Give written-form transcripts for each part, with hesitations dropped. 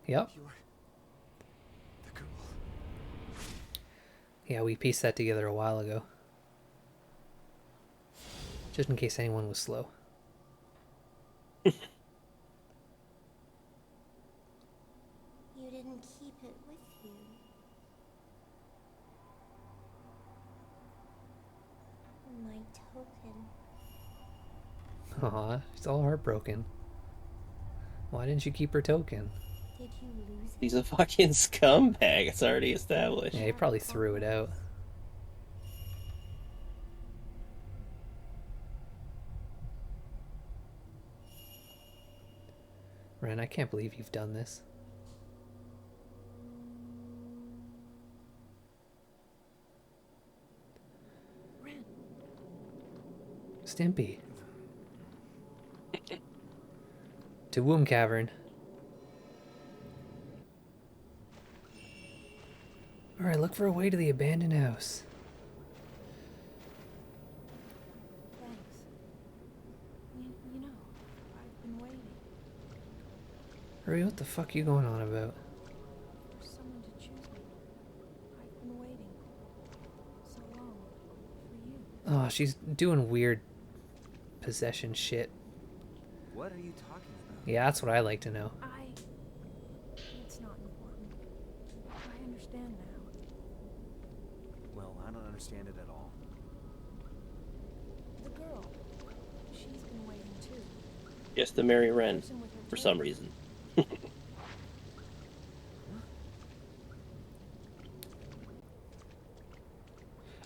Yep. You're the girl. Yeah, we pieced that together a while ago. Just in case anyone was slow. You didn't keep it with you. My token. Aw, she's all heartbroken. Why didn't you keep her token? Did you lose it? He's a fucking scumbag. It's already established. Yeah, he probably threw it out. Ren, I can't believe you've done this. Ren. Stimpy. To Womb Cavern. Alright, look for a way to the abandoned house. Thanks. You know, I've been waiting Hurry, what the fuck you going on about? for someone to choose me. I've been waiting so long for you. Oh, she's doing weird possession shit. What are you talking about? Yeah, that's what I like to know. It's not important. I understand now. Well, I don't understand it at all. The girl, she's been waiting too. Just to marry Ren, Person with her for token. some reason.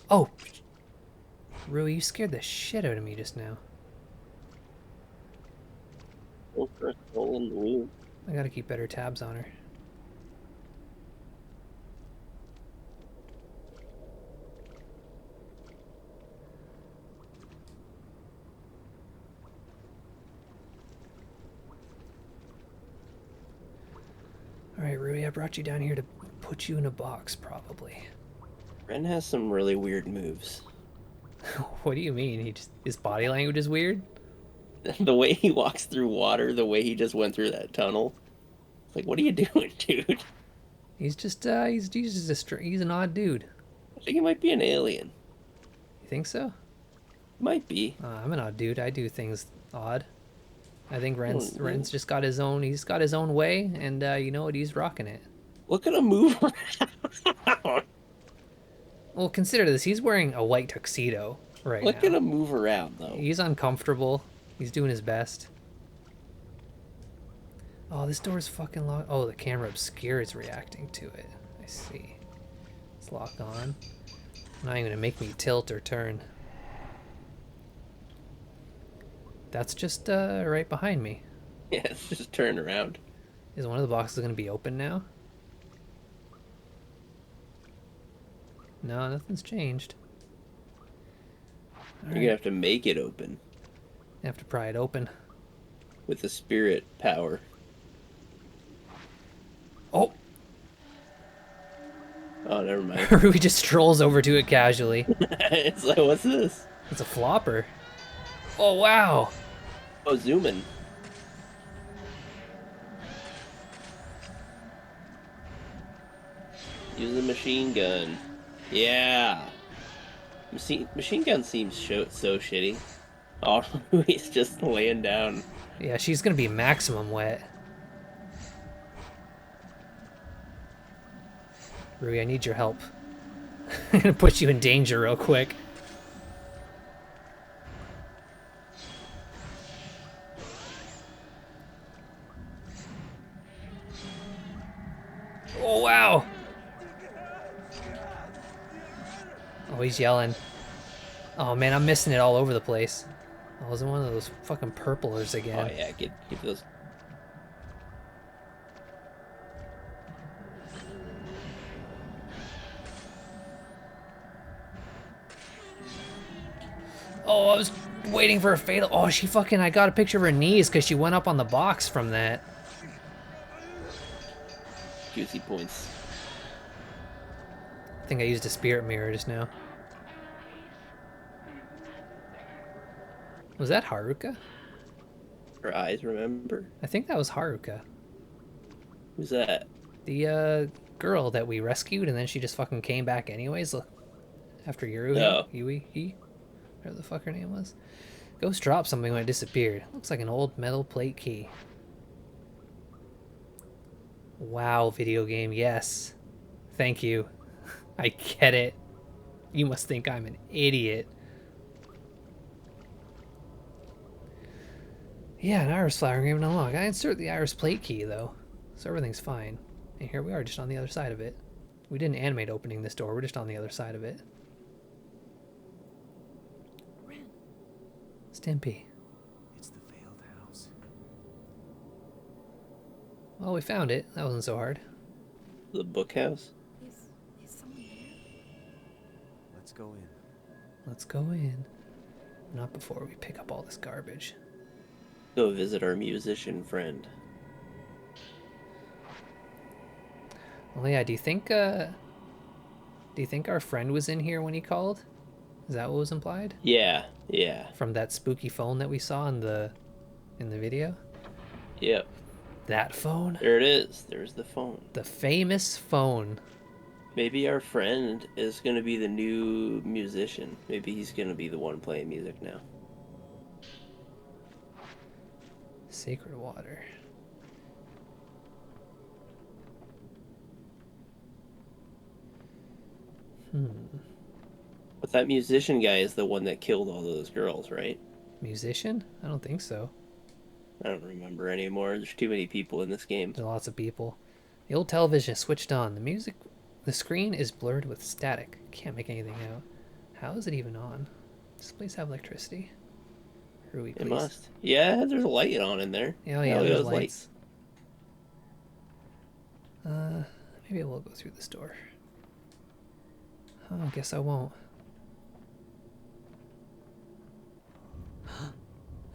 Oh! Rui, you scared the shit out of me just now. Go for a hole in the womb. I gotta keep better tabs on her. Alright, Rui, I brought you down here to put you in a box, probably. Ren has some really weird moves. What do you mean? His body language is weird? The way he walks through water, the way he just went through that tunnel. It's like, what are you doing, dude? He's just he's an odd dude. I think he might be an alien. You think so? Might be. I'm an odd dude. I do things odd. I think Ren's Oh, Ren's just got his own. He's got his own way, and you know what? He's rocking it. Look at him move around. Well, consider this. He's wearing a white tuxedo right Look now. at him move around, though. He's uncomfortable. He's doing his best. Oh, this door's fucking locked. Oh, the camera obscure is reacting to it. I see. It's locked on. Not even gonna make me tilt or turn. That's just right behind me. Yeah, it's just turn around. Is one of the boxes gonna be open now? No, nothing's changed. You're gonna have to make it open I have to pry it open. with the spirit power. Oh! Oh, never mind. Rui just strolls over to it casually. It's like, what's this? It's a flopper. Oh, wow! Oh, zoom in. Use a machine gun. Yeah. Machine gun seems so shitty. Oh, he's just laying down. Yeah, she's gonna be maximum wet. Rui, I need your help. I'm gonna put you in danger real quick. Oh, wow! Oh, he's yelling. Oh man, I'm missing it all over the place. I was in one of those fucking purplers again. Oh yeah, get those. Oh, I was waiting for a fatal. Oh, she fucking. I got a picture of her knees because she went up on the box from that. Juicy points. I think I used a spirit mirror just now. Was that Haruka? Her eyes, remember? I think that was Haruka. Who's that? The girl that we rescued, and then she just fucking came back anyways. After Oh. Yui, whatever the fuck her name was. Ghost dropped something when it disappeared. Looks like an old metal plate key. Wow, video game, yes. Thank you. I get it. You must think I'm an idiot. Yeah, an iris flower engraved unlocked. I insert the iris plate key, though, so everything's fine. And here we are, just on the other side of it. We didn't animate opening this door, we're just on the other side of it. Ren, Stimpy. It's the failed house. Well, we found it. That wasn't so hard. The book house? is someone there? Let's go in. Let's go in. Not before we pick up all this garbage. Go visit our musician friend. Well, yeah, do you think our friend was in here when he called? Is that what was implied? Yeah, yeah. From that spooky phone that we saw in the video? Yep. That phone? There it is. There's the phone. The famous phone. Maybe our friend is going to be the new musician. Maybe he's going to be the one playing music now. Sacred water. But that musician guy is the one that killed all those girls, right? Musician? I don't think so. I don't remember anymore. There's too many people in this game. There's lots of people. The old television is switched on. The screen is blurred with static. Can't make anything out. How is it even on? Does this place have electricity? Rui, please. It must. Yeah, there's a light on in there. Oh yeah, Oh, there's those lights. Maybe I will go through this door. Oh, I guess I won't.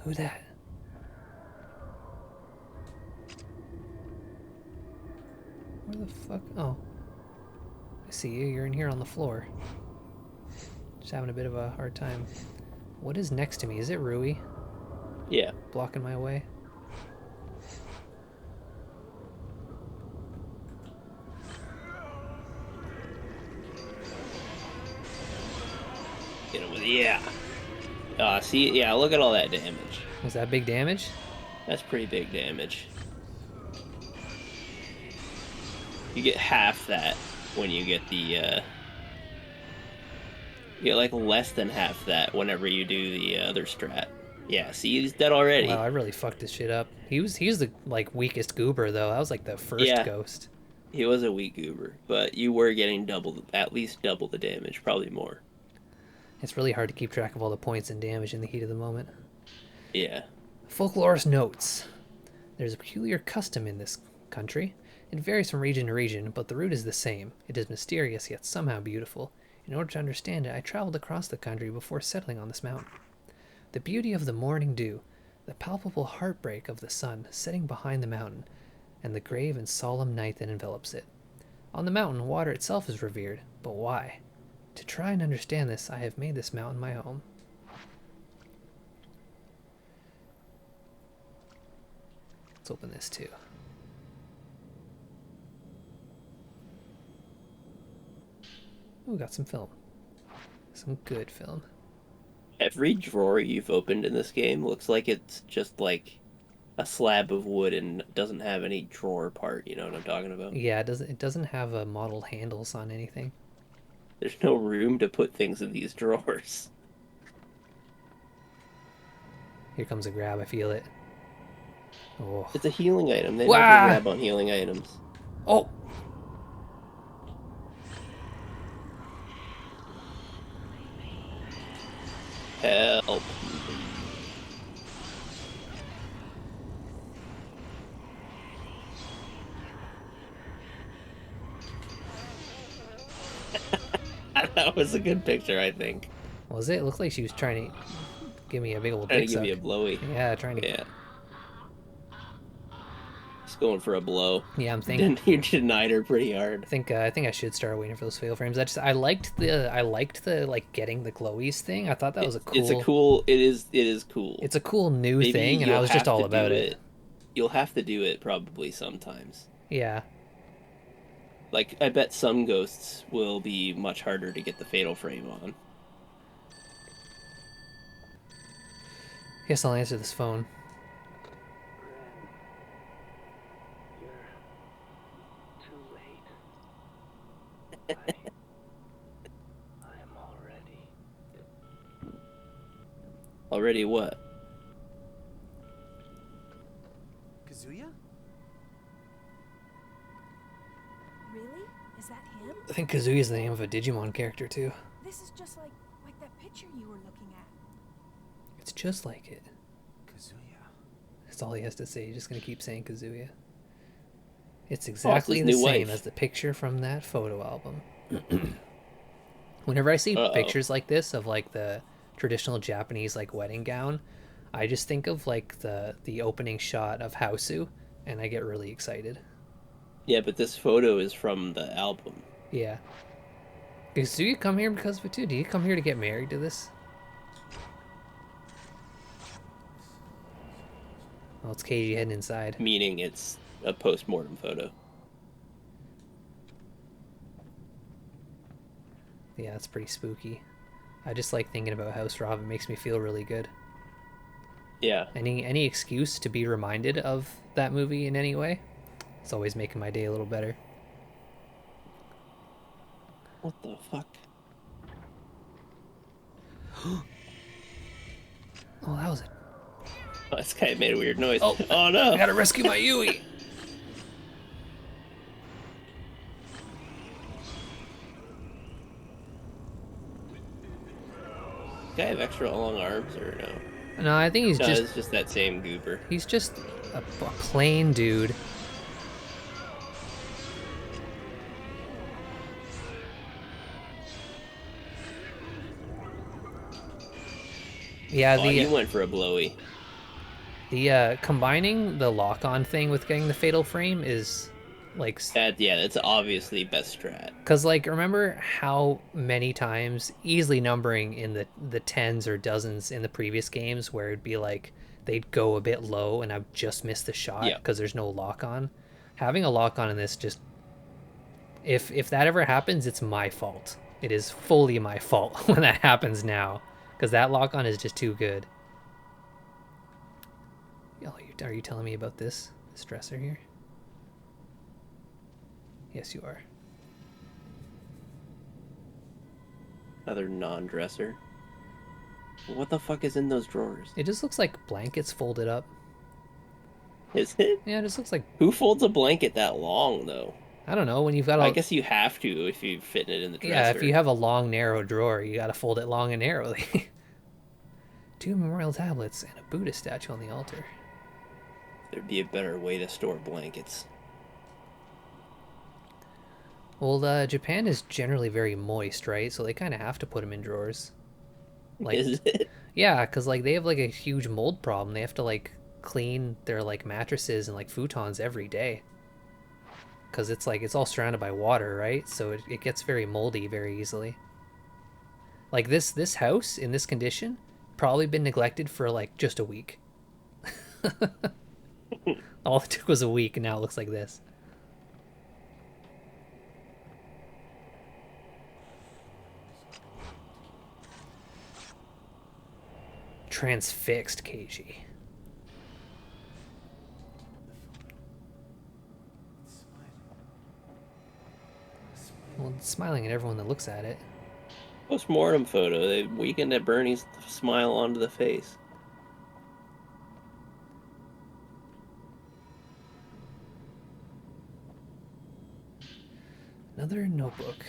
Who that? Where the fuck? Oh. I see you. You're in here on the floor. Just having a bit of a hard time. What is next to me? Is it Rui? Yeah. Blocking my way? Get him with yeah. See, yeah, look at all that damage. Was that big damage? That's pretty big damage. You get half that when you get the, you get like less than half that whenever you do the other strat. Yeah, see, he's dead already. Wow, I really fucked this shit up. He was the like weakest goober though. That was like the first Yeah. ghost. He was a weak goober, but you were getting at least double the damage, probably more. It's really hard to keep track of all the points and damage in the heat of the moment. Yeah. Folklorist notes. There's a peculiar custom in this country. It varies from region to region, but the root is the same. It is mysterious yet somehow beautiful. In order to understand it, I traveled across the country before settling on this mountain. The beauty of the morning dew, the palpable heartbreak of the sun setting behind the mountain, and the grave and solemn night that envelops it. On the mountain, water itself is revered, but why? To try and understand this, I have made this mountain my home. Let's open this too. Ooh, got some film. Some good film. Every drawer you've opened in this game looks like it's just like a slab of wood and doesn't have any drawer part, you know what I'm talking about? Yeah, it doesn't have model handles on anything. There's no room to put things in these drawers. Here comes a grab, I feel it. Oh. It's a healing item. They Wah! never grab on healing items. Oh! Help. That was a good picture, I think. Was it? It looked like she was trying to give me a big old Trying to dick give suck. me a blowy. Yeah, trying to... Yeah. Just going for a blow. Yeah, I'm thinking... You denied her pretty hard. I think I should start waiting for those fail frames. I liked the like getting the glowies thing. I thought that was a cool. It is cool. It's a cool new Maybe thing, and I you'll was just have all to about do it. You'll have to do it probably sometimes. Yeah. Like, I bet some ghosts will be much harder to get the fatal frame on. Guess I'll answer this phone. You're too late. I'm already. Already what? Kazuya? Really? Is that him? I think Kazuya's the name of a Digimon character too. This is just like that picture you were looking at. It's just like it. Kazuya. That's all he has to say. He's just gonna keep saying Kazuya. It's exactly his the new same wife. as the picture from that photo album. Whenever I see Uh-oh. pictures like this of like the traditional Japanese like wedding gown, I just think of like the opening shot of Hausu, and I get really excited. Yeah, but this photo is from the album. Yeah. Did Kazuya come here because of it too? Did he come here to get married to this? Oh, it's Keiji heading inside. Meaning it's a post-mortem photo. Yeah, it's pretty spooky. I just like thinking about House Rob. It makes me feel really good. Yeah. Any excuse to be reminded of that movie in any way, it's always making my day a little better. What the fuck? Oh, that was it. Oh, this guy made a weird noise. Oh, Oh no! I gotta rescue my Yui. Does guy have extra long arms or no? No, I think he's No, just it's just that same goober. he's just a plain dude. Yeah, Oh, he went for a blowy. the combining the lock-on thing with getting the fatal frame is like, Yeah, that's obviously best strat. because like remember how many times easily numbering in the tens or dozens in the previous games where it'd be like they'd go a bit low and I've just missed the shot Yeah. because there's no lock-on. Having a lock-on in this just, if that ever happens, it's my fault. It is fully my fault when that happens now, because that lock-on is just too good. Oh, are you telling me about this dresser here? Yes, you are. Another non-dresser. What the fuck is in those drawers? It just looks like blankets folded up. Is it? Yeah, it just looks like, Who folds a blanket that long though? I don't know, when you've got I guess you have to if you fit it in the dresser. yeah, if you have a long, narrow drawer, you gotta fold it long and narrowly. 2 memorial tablets and a Buddha statue on the altar. There'd be a better way to store blankets. Well, Japan is generally very moist, right? So they kind of have to put them in drawers. Like, Is it? yeah, because like they have like a huge mold problem. They have to like clean their like mattresses and like futons every day. Because it's like it's all surrounded by water, right? So it gets very moldy very easily. Like this house in this condition probably been neglected for like just a week. All it took was a week, and now it looks like this. Transfixed Keiji. Well, it's smiling at everyone that looks at it. Post-mortem photo. They weakened at Bernie's smile onto the face. Another notebook.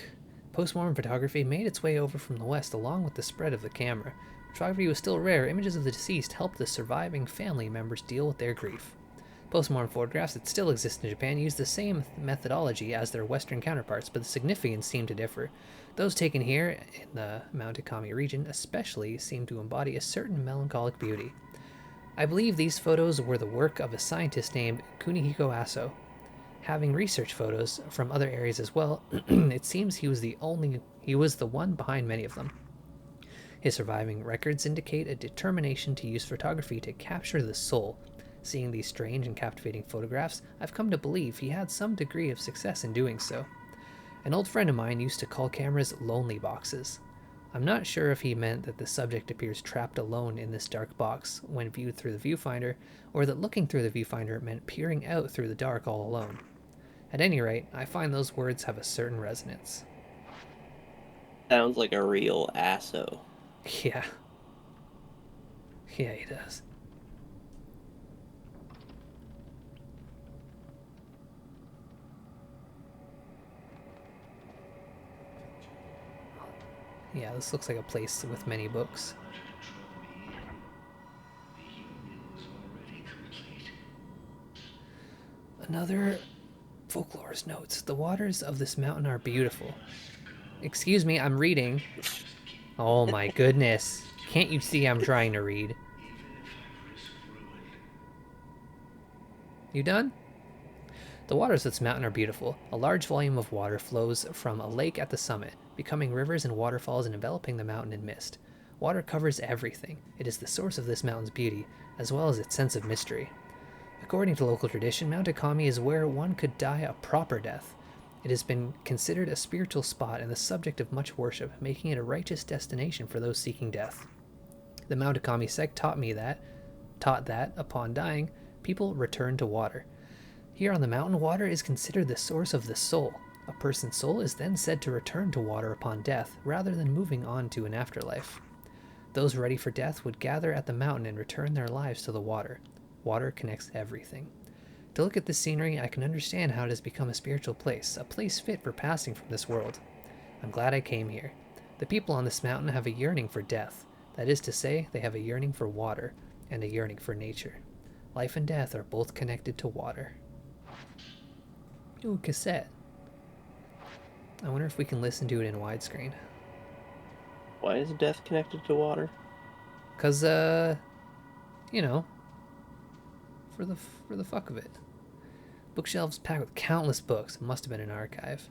Postmortem photography made its way over from the west along with the spread of the camera. Photography was still rare. Images of the deceased helped the surviving family members deal with their grief. Postmortem photographs that still exist in Japan use the same methodology as their Western counterparts, but the significance seemed to differ. Those taken here in the Mount Ikami region especially seem to embody a certain melancholic beauty. I believe these photos were the work of a scientist named Kunihiko Aso. Having research photos from other areas as well, it seems he was the one behind many of them. His surviving records indicate a determination to use photography to capture the soul, Seeing these strange and captivating photographs, I've come to believe he had some degree of success in doing so. An old friend of mine used to call cameras lonely boxes. I'm not sure if he meant that the subject appears trapped alone in this dark box when viewed through the viewfinder, or that looking through the viewfinder meant peering out through the dark all alone. At any rate, I find those words have a certain resonance. Sounds like a real asso. Yeah. Yeah, he does. Yeah, this looks like a place with many books. Another folklorist notes, the waters of this mountain are beautiful. Excuse me, I'm reading. Oh my goodness. Can't you see I'm trying to read? You done? The waters of this mountain are beautiful. A large volume of water flows from a lake at the summit, becoming rivers and waterfalls and enveloping the mountain in mist. Water covers everything. It is the source of this mountain's beauty, as well as its sense of mystery. According to local tradition, Mount Akami is where one could die a proper death. It has been considered a spiritual spot and the subject of much worship, making it a righteous destination for those seeking death. The Mount Akami sect taught that, upon dying, people return to water. Here on the mountain, water is considered the source of the soul. A person's soul is then said to return to water upon death, rather than moving on to an afterlife. Those ready for death would gather at the mountain and return their lives to the water. Water connects everything. To look at this scenery, I can understand how it has become a spiritual place, a place fit for passing from this world. I'm glad I came here. The people on this mountain have a yearning for death. That is to say, they have a yearning for water, and a yearning for nature. Life and death are both connected to water. Ooh, cassette. I wonder if we can listen to it in widescreen. Why is death connected to water? 'Cause, you know, for the fuck of it. Bookshelves packed with countless books. It must have been an archive.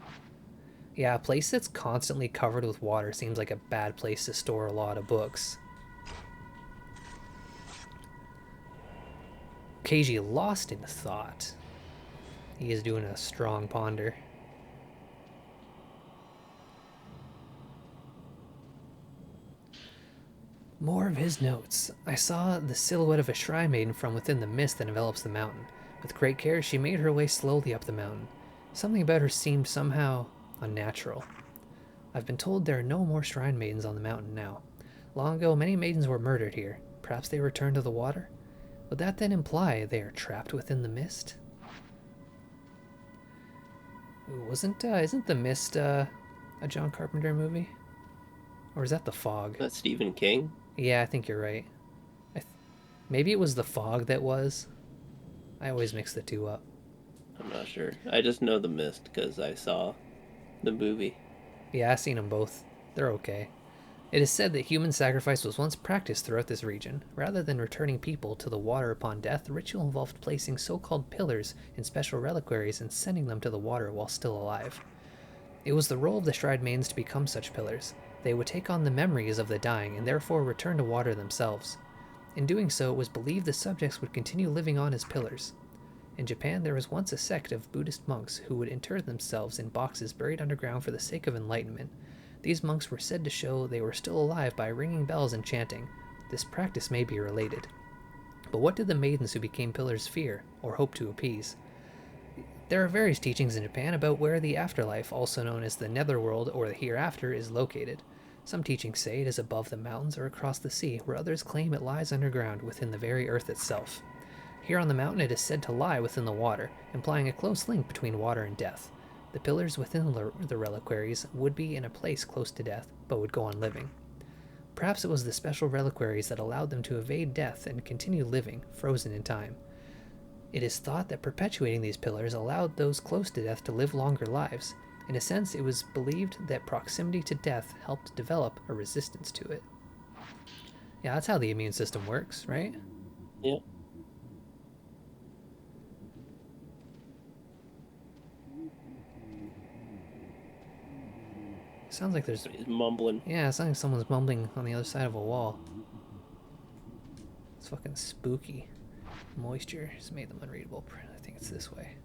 Yeah, a place that's constantly covered with water seems like a bad place to store a lot of books. Keiji lost in thought. He is doing a strong ponder. More of his notes. I saw the silhouette of a shrine maiden from within the mist that envelops the mountain. With great care, she made her way slowly up the mountain. Something about her seemed somehow unnatural. I've been told there are no more shrine maidens on the mountain now. Long ago, many maidens were murdered here. Perhaps they returned to the water? Would that then imply they are trapped within the mist? Ooh, isn't The Mist a John Carpenter movie? Or is that The Fog? That's Stephen King? Yeah, I think you're right. Maybe it was The Fog that was. I always mix the two up. I'm not sure. I just know The Mist because I saw the movie. Yeah, I've seen them both. They're okay. It is said that human sacrifice was once practiced throughout this region. Rather than returning people to the water upon death, the ritual involved placing so-called pillars in special reliquaries and sending them to the water while still alive. It was the role of the shrine maidens to become such pillars. They would take on the memories of the dying and therefore return to water themselves. In doing so, it was believed the subjects would continue living on as pillars. In Japan, there was once a sect of Buddhist monks who would inter themselves in boxes buried underground for the sake of enlightenment. These monks were said to show they were still alive by ringing bells and chanting. This practice may be related. But what did the maidens who became pillars fear, or hope to appease? There are various teachings in Japan about where the afterlife, also known as the netherworld or the hereafter, is located. Some teachings say it is above the mountains or across the sea, where others claim it lies underground within the very earth itself. Here on the mountain it is said to lie within the water, implying a close link between water and death. The pillars within the reliquaries would be in a place close to death, but would go on living. Perhaps it was the special reliquaries that allowed them to evade death and continue living, frozen in time. It is thought that perpetuating these pillars allowed those close to death to live longer lives. In a sense, it was believed that proximity to death helped develop a resistance to it. Yeah, that's how the immune system works, right? Yep. Sounds like there's... He's mumbling. Yeah, it sounds like someone's mumbling on the other side of a wall. It's fucking spooky. Moisture has made them unreadable. I think it's this way.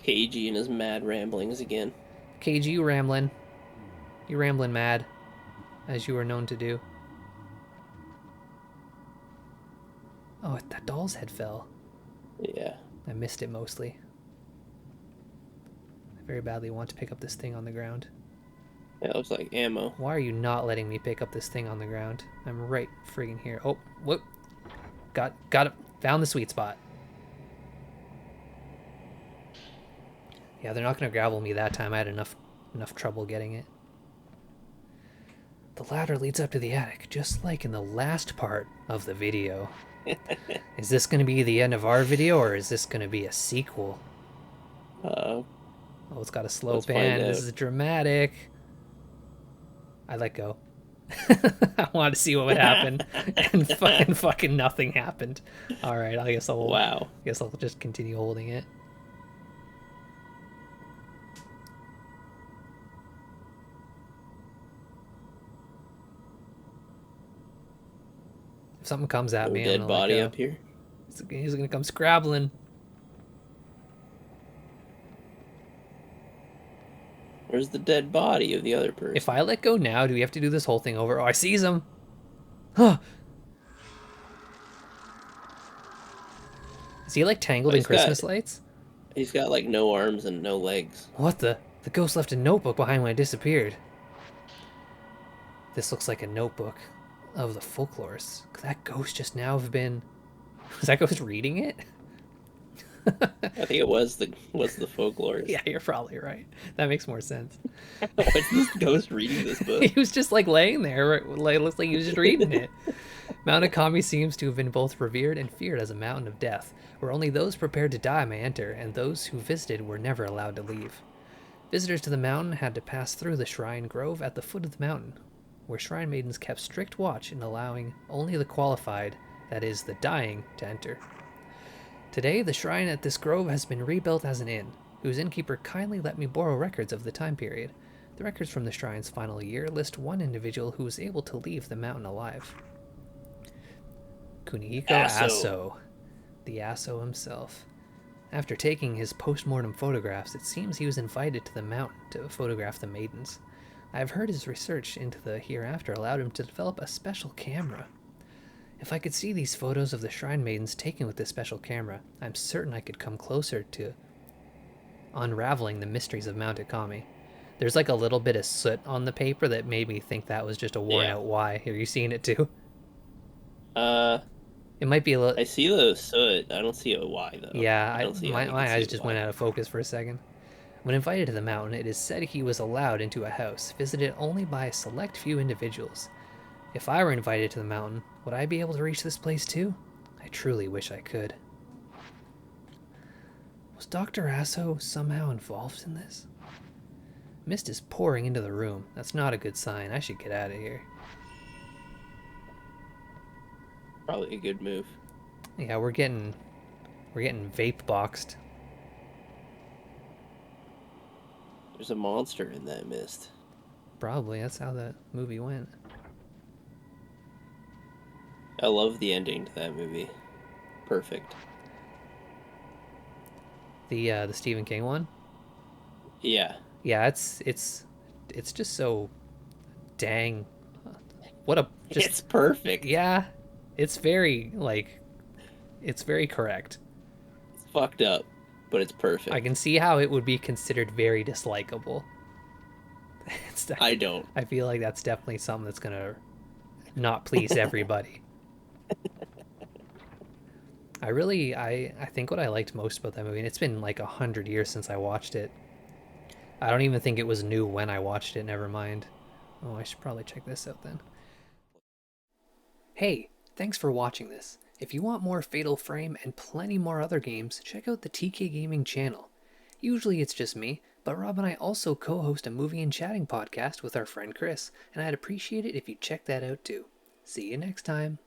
KG and his mad ramblings again. KG, you rambling. You rambling mad, as you are known to do. Oh, that doll's head fell. Yeah. I missed it mostly. I very badly want to pick up this thing on the ground. That looks like ammo. Why are you not letting me pick up this thing on the ground? I'm right friggin' here. Oh, whoop. Got it. Found the sweet spot. Yeah, they're not going to gravel me that time. I had enough trouble getting it. The ladder leads up to the attic, just like in the last part of the video. Is this going to be the end of our video, or is this going to be a sequel? Uh-oh. Oh, it's got a slow Let's pan. find This out. is dramatic. I let go. I wanted to see what would happen, and fucking nothing happened. All right, I guess Wow. I'll just continue holding it. If something comes at Little me, I'm dead gonna let body go. up here. He's gonna come scrabbling. Where's the dead body of the other person? If I let go now, do we have to do this whole thing over? Oh, I seize him. Huh. Is he like tangled Oh, in he's got- Christmas lights? He's got like no arms and no legs. What the? The ghost left a notebook behind when I disappeared. This looks like a notebook of the folklorists. Could that ghost just now have been... Was that ghost reading it? I think it was the folklore. Yeah, you're probably right. That makes more sense. What's this ghost reading this book? He was just like laying there. Like, it looks like he was just reading it. Mount Akami seems to have been both revered and feared as a mountain of death, where only those prepared to die may enter, and those who visited were never allowed to leave. Visitors to the mountain had to pass through the shrine grove at the foot of the mountain, where shrine maidens kept strict watch in allowing only the qualified, that is, the dying, to enter. Today, the shrine at this grove has been rebuilt as an inn, whose innkeeper kindly let me borrow records of the time period. The records from the shrine's final year list one individual who was able to leave the mountain alive. Kunihiko Aso, the Aso himself. After taking his post-mortem photographs, it seems he was invited to the mountain to photograph the maidens. I have heard his research into the hereafter allowed him to develop a special camera. If I could see these photos of the shrine maidens taken with this special camera, I'm certain I could come closer to unraveling the mysteries of Mount Akami. There's like a little bit of soot on the paper that made me think that was just a worn out Y. Are you seeing it too? It might be a little... I see the soot. I don't see a Y though. Yeah, I don't see how you my can see eyes a just Y. went out of focus for a second. When invited to the mountain, it is said he was allowed into a house, visited only by a select few individuals. If I were invited to the mountain, would I be able to reach this place too? I truly wish I could. Was Dr. Aso somehow involved in this? Mist is pouring into the room. That's not a good sign. I should get out of here. Probably a good move. Yeah, we're getting vape boxed. There's a monster in that mist. Probably that's how the movie went. I love the ending to that movie. Perfect. The Stephen King one? Yeah. Yeah, it's just so dang. What a just It's perfect. yeah. It's very it's very correct. It's fucked up, but it's perfect. I can see how it would be considered very dislikable. I don't. I feel like that's definitely something that's gonna not please everybody. I think what I liked most about that movie, and it's been like 100 years since I watched it. I don't even think it was new when I watched it, never mind. Oh, I should probably check this out then. Hey, thanks for watching this. If you want more Fatal Frame and plenty more other games, check out the TK Gaming channel. Usually it's just me, but Rob and I also co-host a movie and chatting podcast with our friend Chris, and I'd appreciate it if you check that out too. See you next time.